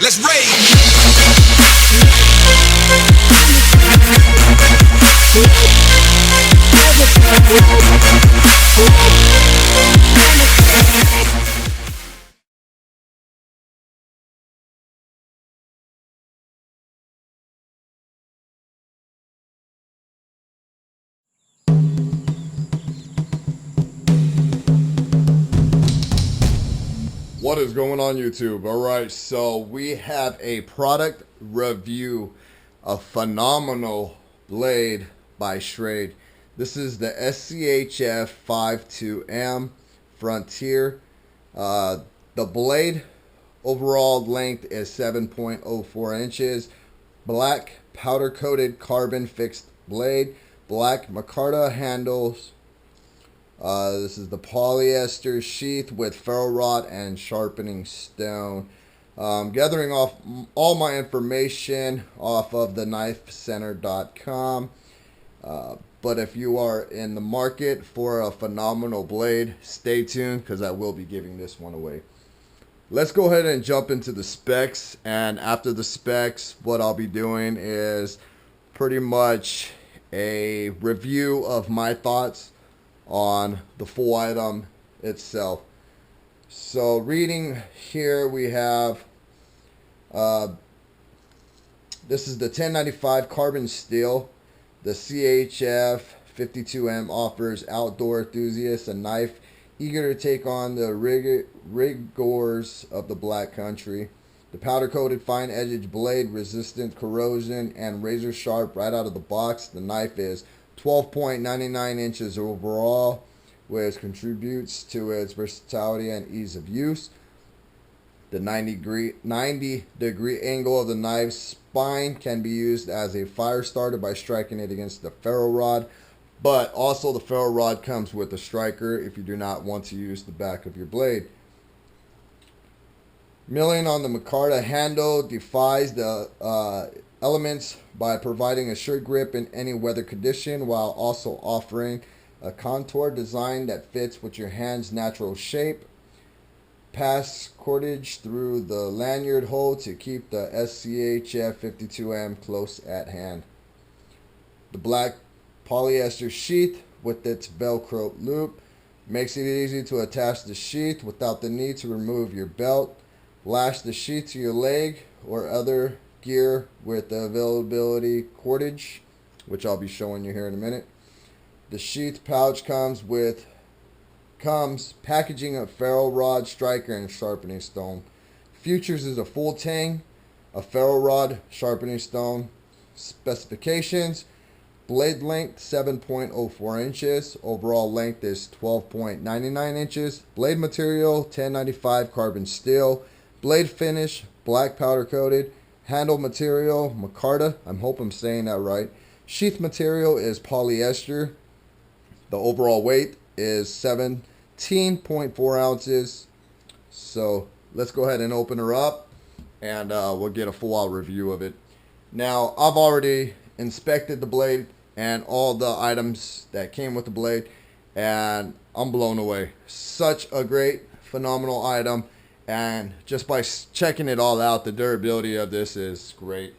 Let's raid. What is going on, YouTube? Alright, so we have a product review, a phenomenal blade by Schrade. This is the SCHF52M Frontier. The blade overall length is 7.04 inches. Black powder coated carbon fixed blade. Black micarta handles. This is the polyester sheath with ferro rod and sharpening stone. Gathering off all my information off of the knifecenter.com. But if you are in the market for a phenomenal blade, stay tuned because I will be giving this one away. Let's go ahead and jump into the specs. And after the specs, what I'll be doing is pretty much a review of my thoughts on the full item itself. So reading here, we have this is the 1095 carbon steel. The SCHF52M offers outdoor enthusiasts a knife eager to take on the rigors of the black country. The powder coated fine edged blade, resistant corrosion and razor sharp right out of the box. The knife is 12.99 inches overall, which contributes to its versatility and ease of use. The 90 degree angle of the knife's spine can be used as a fire starter by striking it against the ferro rod, but also the ferro rod comes with a striker if you do not want to use the back of your blade. Milling on the micarta handle defies the elements by providing a sure grip in any weather condition while also offering a contour design that fits with your hand's natural shape. Pass cordage through the lanyard hole to keep the SCHF52M close at hand. The black polyester sheath with its velcro loop makes it easy to attach the sheath without the need to remove your belt. Lash the sheath to your leg or other gear with the availability cordage, which I'll be showing you here in a minute. The sheath pouch comes packaging a ferro rod, striker, and sharpening stone. Features is a full tang, a ferro rod, sharpening stone. Specifications: blade length 7.04 inches, overall length is 12.99 inches. Blade material 1095 carbon steel. Blade finish black powder coated. Handle material micarta. I hope I'm saying that right. Sheath material is polyester. The overall weight is 17.4 ounces. So let's go ahead and open her up and we'll get a full out review of it. Now, I've already inspected the blade and all the items that came with the blade, and I'm blown away. Such a great, phenomenal item. And just by checking it all out, the durability of this is great.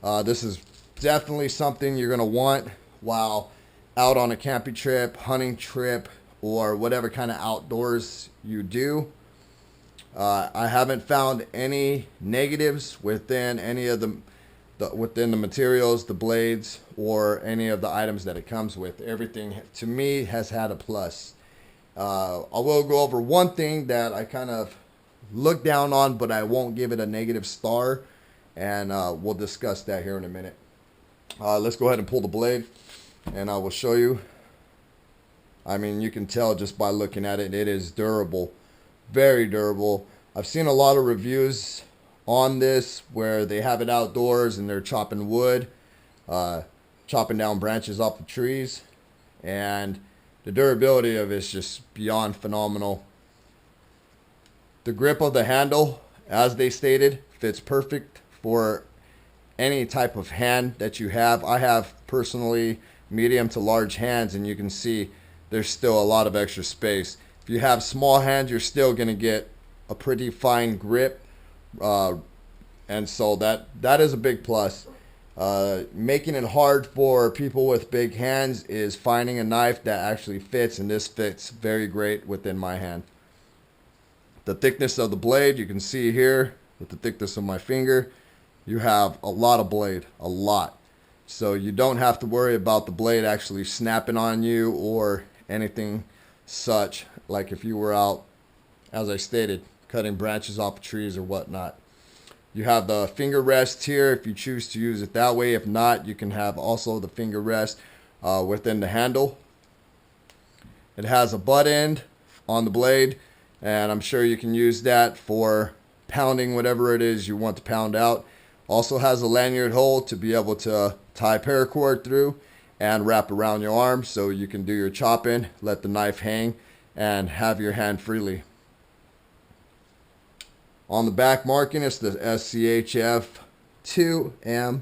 This is definitely something you're going to want while out on a camping trip, hunting trip, or whatever kind of outdoors you do. I haven't found any negatives within any of within the materials, the blades, or any of the items that it comes with. Everything, to me, has had a plus. I will go over one thing that I kind of look down on, but I won't give it a negative star, and we'll discuss that here in a minute. Let's go ahead and pull the blade, and I will show you. I mean, you can tell just by looking at it, it is durable, very durable. I've seen a lot of reviews on this where they have it outdoors and they're chopping wood, chopping down branches off the trees, and the durability of it is just beyond phenomenal. The grip of the handle, as they stated, fits perfect for any type of hand that you have. I have personally medium to large hands, and you can see there's still a lot of extra space. If you have small hands, you're still going to get a pretty fine grip, and so that is a big plus. Making it hard for people with big hands is finding a knife that actually fits, and this fits very great within my hand. The thickness of the blade, you can see here with the thickness of my finger, you have a lot of blade, a lot. So you don't have to worry about the blade actually snapping on you or anything such, like if you were out, as I stated, cutting branches off of trees or whatnot. You have the finger rest here if you choose to use it that way. If not, you can have also the finger rest within the handle. It has a butt end on the blade, and I'm sure you can use that for pounding whatever it is you want to pound out. Also has a lanyard hole to be able to tie paracord through and wrap around your arm so you can do your chopping, let the knife hang, and have your hand freely. On the back marking, it's the SCHF52M.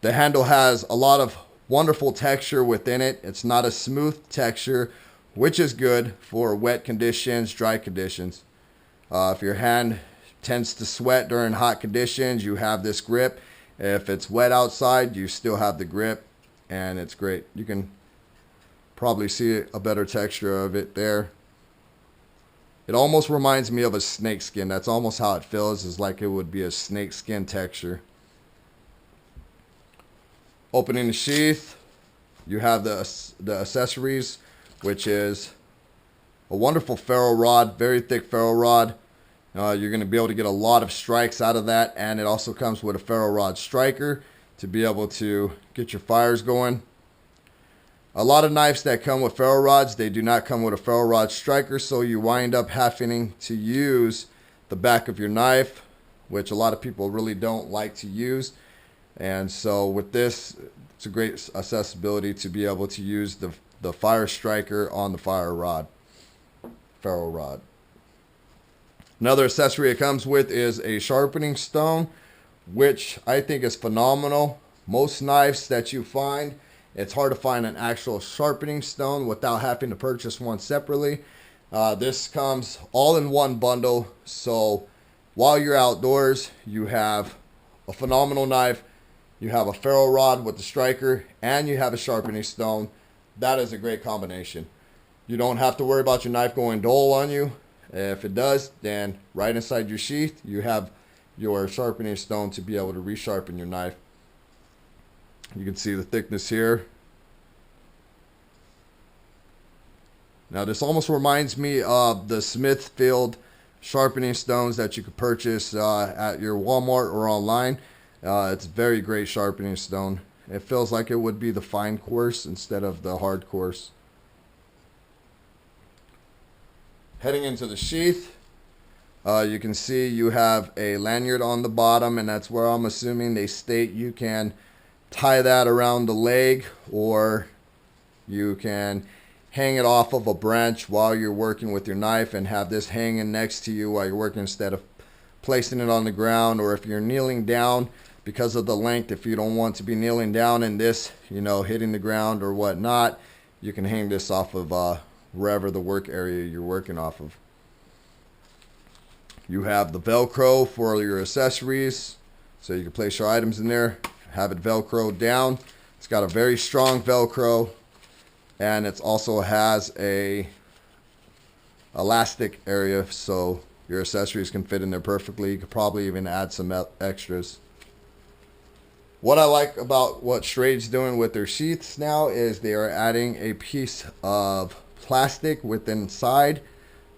The handle has a lot of wonderful texture within it. It's not a smooth texture, which is good for wet conditions, dry conditions. If your hand tends to sweat during hot conditions, you have this grip. If it's wet outside, you still have the grip, and it's great. You can probably see a better texture of it there. It almost reminds me of a snake skin. That's almost how it feels, is like it would be a snake skin texture. Opening the sheath, you have the accessories, which is a wonderful ferro rod, very thick ferro rod. You're going to be able to get a lot of strikes out of that, and it also comes with a ferro rod striker to be able to get your fires going. A lot of knives that come with ferro rods, they do not come with a ferro rod striker, so you wind up having to use the back of your knife, which a lot of people really don't like to use. And so with this, it's a great accessibility to be able to use the fire striker on the ferro rod. Another accessory it comes with is a sharpening stone, which I think is phenomenal. Most knives that you find, it's hard to find an actual sharpening stone without having to purchase one separately. This comes all in one bundle, so while you're outdoors, you have a phenomenal knife, you have a ferro rod with the striker, and you have a sharpening stone. That is a great combination. You don't have to worry about your knife going dull on you. If it does, then right inside your sheath, you have your sharpening stone to be able to resharpen your knife. You can see the thickness here. Now this almost reminds me of the Smithfield sharpening stones that you could purchase at your Walmart or online. It's a very great sharpening stone. It feels like it would be the fine course instead of the hard course. Heading into the sheath, you can see you have a lanyard on the bottom, and that's where I'm assuming they state you can tie that around the leg, or you can hang it off of a branch while you're working with your knife and have this hanging next to you while you're working instead of placing it on the ground. Or if you're kneeling down, because of the length, if you don't want to be kneeling down and this, hitting the ground or whatnot, you can hang this off of wherever the work area you're working off of. You have the Velcro for your accessories, so you can place your items in there, have it Velcro down. It's got a very strong Velcro, and it also has a elastic area, so your accessories can fit in there perfectly. You could probably even add some extras. What I like about what Schrade's doing with their sheaths now is they are adding a piece of plastic within inside,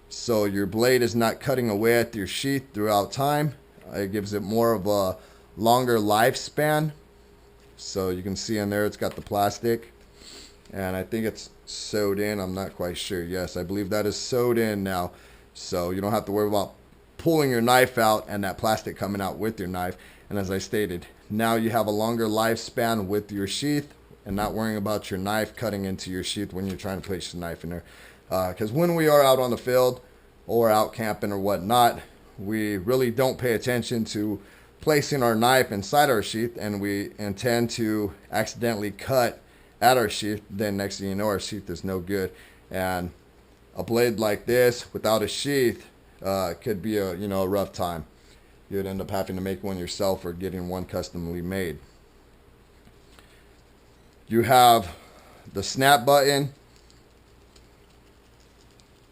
so your blade is not cutting away at your sheath throughout time. It gives it more of a longer lifespan. So you can see in there it's got the plastic, and I think it's sewed in. I'm not quite sure. Yes, I believe that is sewed in now, so you don't have to worry about pulling your knife out and that plastic coming out with your knife. And as I stated, now you have a longer lifespan with your sheath and not worrying about your knife cutting into your sheath when you're trying to place the knife in there. Because when we are out on the field or out camping or whatnot, we really don't pay attention to placing our knife inside our sheath and we intend to accidentally cut at our sheath, then next thing you know, our sheath is no good. And a blade like this without a sheath could be a a rough time. You'd end up having to make one yourself or getting one customly made. You have the snap button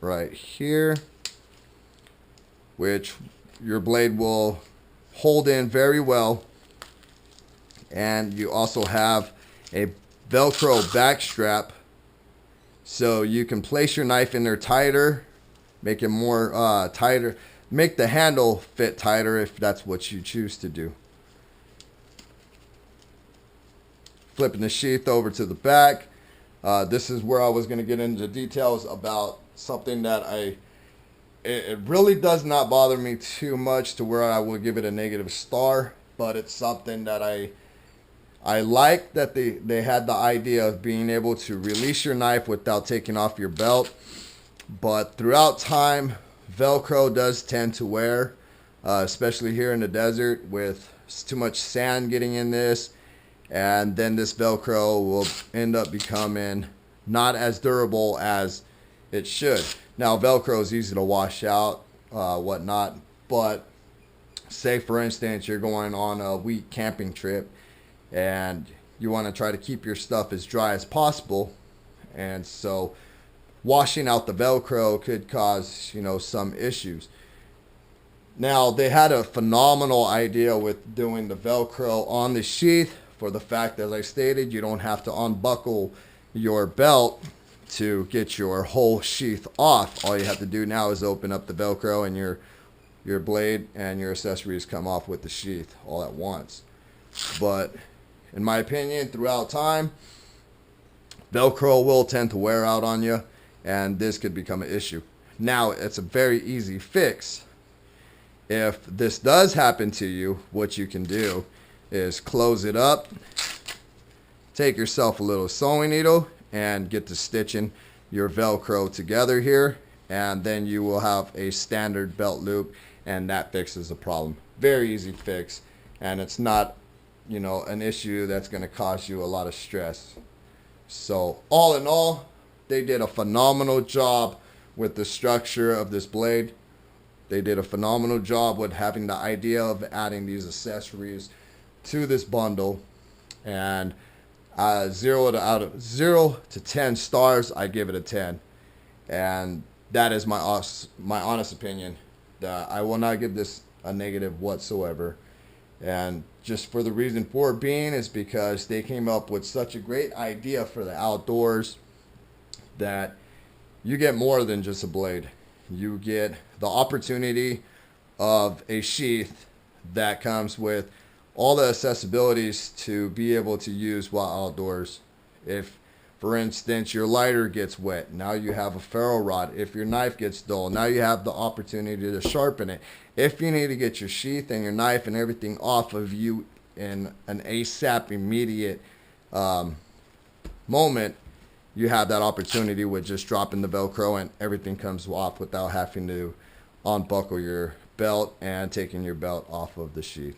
right here, which your blade will hold in very well. And you also have a Velcro back strap, so you can place your knife in there tighter, make it more tighter, make the handle fit tighter if that's what you choose to do. Flipping the sheath over to the back. This is where I was going to get into details about something that it really does not bother me too much to where I will give it a negative star, but it's something that I like that they had the idea of being able to release your knife without taking off your belt. But throughout time, Velcro does tend to wear, especially here in the desert with too much sand getting in this. And then this Velcro will end up becoming not as durable as it should. Now, Velcro is easy to wash out, whatnot. But say, for instance, you're going on a week camping trip and you want to try to keep your stuff as dry as possible. And so washing out the Velcro could cause, some issues. Now, they had a phenomenal idea with doing the Velcro on the sheath for the fact, as I stated, you don't have to unbuckle your belt to get your whole sheath off. All you have to do now is open up the Velcro and your blade and your accessories come off with the sheath all at once. But in my opinion, throughout time, Velcro will tend to wear out on you, and this could become an issue. Now, it's a very easy fix. If this does happen to you, what you can do is close it up, take yourself a little sewing needle, and get to stitching your Velcro together here, and then you will have a standard belt loop, and that fixes the problem. Very easy fix, and it's not an issue that's going to cause you a lot of stress. So all in all, they did a phenomenal job with the structure of this blade. They did a phenomenal job with having the idea of adding these accessories to this bundle. And 0 to 10 stars, I give it a 10. And that is my honest opinion. I will not give this a negative whatsoever. And just for the reason for it being is because they came up with such a great idea for the outdoors that you get more than just a blade. You get the opportunity of a sheath that comes with all the accessibilities to be able to use while outdoors. If, for instance, your lighter gets wet, now you have a ferro rod. If your knife gets dull, now you have the opportunity to sharpen it. If you need to get your sheath and your knife and everything off of you in an ASAP immediate moment, you have that opportunity with just dropping the Velcro and everything comes off without having to unbuckle your belt and taking your belt off of the sheath.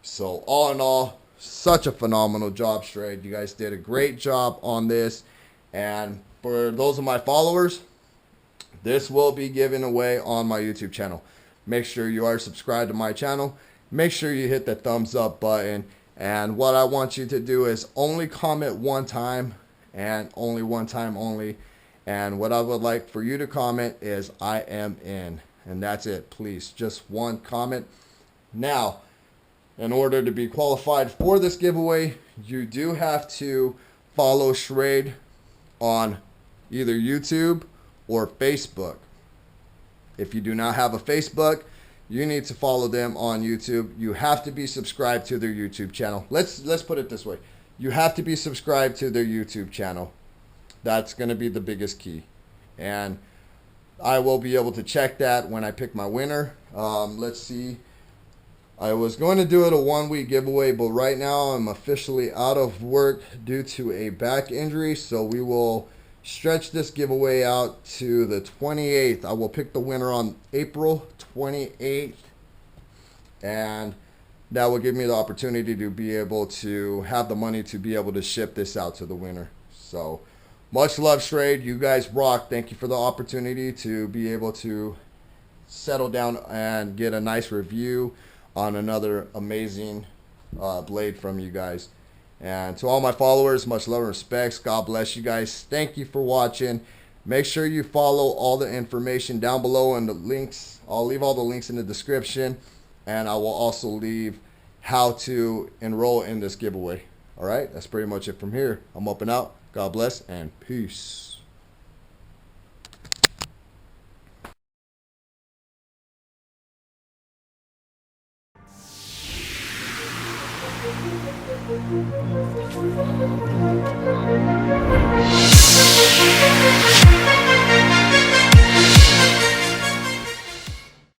So all in all, such a phenomenal job, Schrade. You guys did a great job on this. And for those of my followers, this will be given away on my YouTube channel. Make sure you are subscribed to my channel. Make sure you hit the thumbs up button. And what I want you to do is only comment one time, and only one time only. And what I would like for you to comment is I am in. And that's it, please. Just one comment. Now, in order to be qualified for this giveaway, you do have to follow Schrade on either YouTube or Facebook. If you do not have a Facebook, you need to follow them on YouTube. You have to be subscribed to their YouTube channel. Let's put it this way. You have to be subscribed to their YouTube channel. That's going to be the biggest key. And I will be able to check that when I pick my winner. Let's see. I was going to do it a 1-week giveaway, but right now I'm officially out of work due to a back injury. So we will stretch this giveaway out to the 28th. I will pick the winner on April 28th. And that will give me the opportunity to be able to have the money to be able to ship this out to the winner. So much love, Schrade. You guys rock. Thank you for the opportunity to be able to settle down and get a nice review on another amazing blade from you guys. And to all my followers, much love and respects. God bless you guys. Thank you for watching. Make sure you follow all the information down below and the links. I'll leave all the links in the description, and I will also leave how to enroll in this giveaway. All right, that's pretty much it from here. I'm up and out. God bless and peace. Thank you.